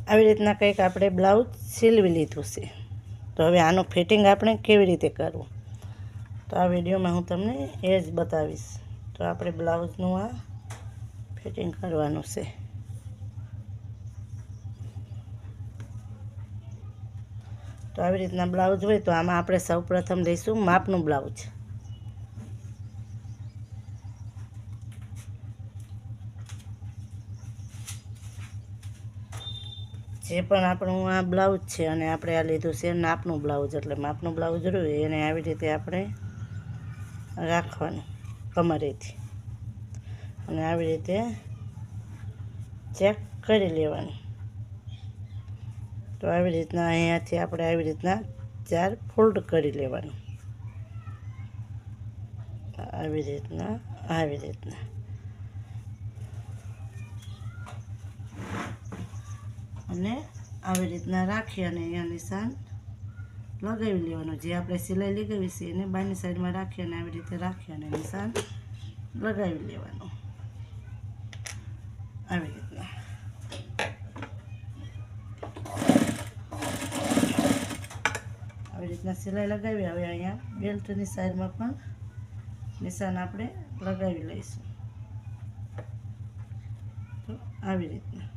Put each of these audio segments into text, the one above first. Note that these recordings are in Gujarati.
આવી રીતના કંઈક આપણે બ્લાઉઝ સીલવી લીધું છે. તો હવે આનું ફિટિંગ આપણે કેવી રીતે કરવું, તો આ વિડીયોમાં હું તમને એ જ બતાવીશ. તો આપણે બ્લાઉઝનું આ ફિટિંગ કરવાનું છે. તો આવી રીતના બ્લાઉઝ હોય તો આમાં આપણે સૌપ્રથમ લઈશું માપનું બ્લાઉઝ. જે પણ આપણું આ બ્લાઉઝ છે અને આપણે આ લીધું છે નાપનું બ્લાઉઝ, એટલે માપનું બ્લાઉઝ રહ્યું એને આવી રીતે આપણે રાખવાનું કમરેથી અને આવી રીતે ચેક કરી લેવાનું. તો આવી રીતના અહીંયાથી આપણે આવી રીતના 4 ફોલ્ડ કરી લેવાનું. આવી રીતના અને આવી રીતના રાખી અને અહીંયા નિશાન લગાવી લેવાનું. જે આપણે સિલાઈ લગાવી છે એને બાયની સાઈડમાં રાખી અને આવી રીતે રાખી અને નિશાન લગાવી લેવાનું. આવી રીતના સિલાઈ લગાવી. હવે અહીંયા બેલ્ટની સાઈડમાં પણ નિશાન આપણે લગાવી લઈશું. તો આવી રીતના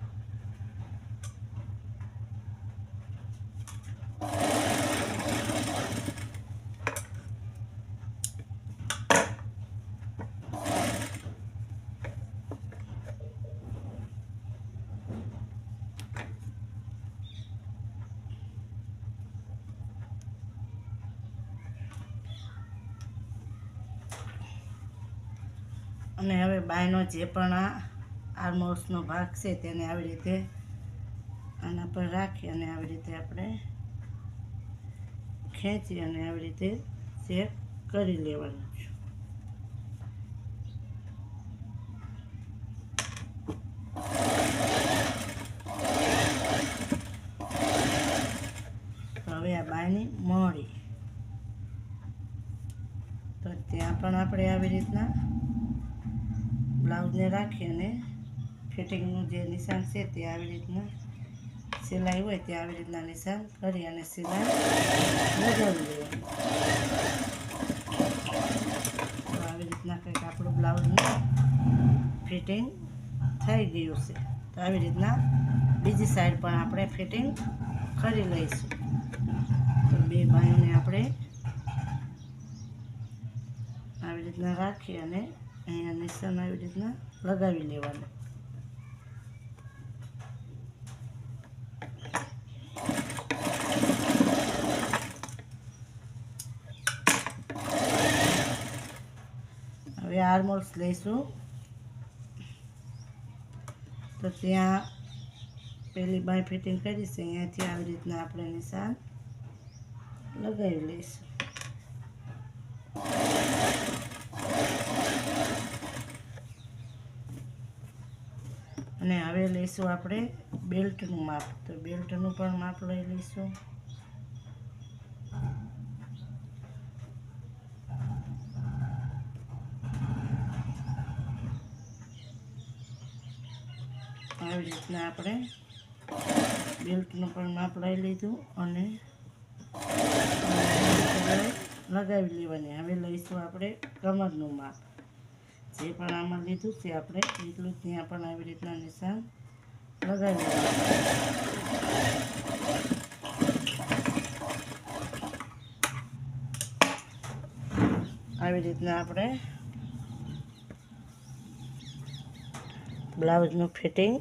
અને હવે બાયનો જે પણ આ આર્મહોલ્સનો ભાગ છે તેને આવી રીતે આના પર રાખી અને આવી રીતે આપણે ખેંચી અને આવી રીતે ચેક કરી લેવાનું છે. હવે આ બાયની મોડી, તો ત્યાં પણ આપણે આવી રીતના બ્લાઉઝને રાખી અને ફિટિંગનું જે નિશાન છે તે આવી રીતના સિલાઈ હોય ત્યાં આવી રીતના નિશાન કરી અને સિલાઈ લગાવી લેવાની. તો આવી રીતના કંઈક આપણું બ્લાઉઝનું ફિટિંગ થઈ ગયું છે. તો આવી રીતના બીજી સાઈડ પણ આપણે ફિટિંગ કરી લઈશું. તો બે બાયોને આપણે આવી રીતના રાખી અને અહીંયા નિશાન આવી રીતના લગાવી લેવાનું. હવે આર્મહોલ્સ લઈશું. તો ત્યાં પહેલી બાય ફિટિંગ કરી છે અહીંયાથી આવી રીતના આપણે નિશાન લગાવી લઈશું. અને હવે લઈશું આપણે બેલ્ટનું માપ. તો બેલ્ટનું પણ માપ લઈ લઈશું. આવી રીતના આપણે બેલ્ટનું પણ માપ લઈ લીધું અને લગાવી લેવાની. હવે લઈશું આપણે કમરનું માપ. જે પણ આમાં લીધું છે આપણે એટલું ત્યાં પણ આવી રીતના નિશાન લગાવી લેવાનું. આવી રીતના આપણે બ્લાઉઝનું ફિટિંગ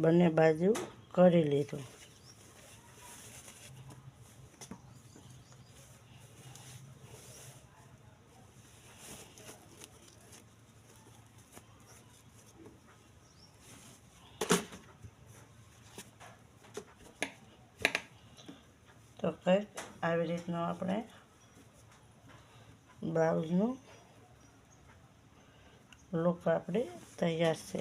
બંને બાજુ કરી લીધું. તો કંઈક આવી રીતનું આપણે બ્લાઉઝનું લુક આપણે તૈયાર છે.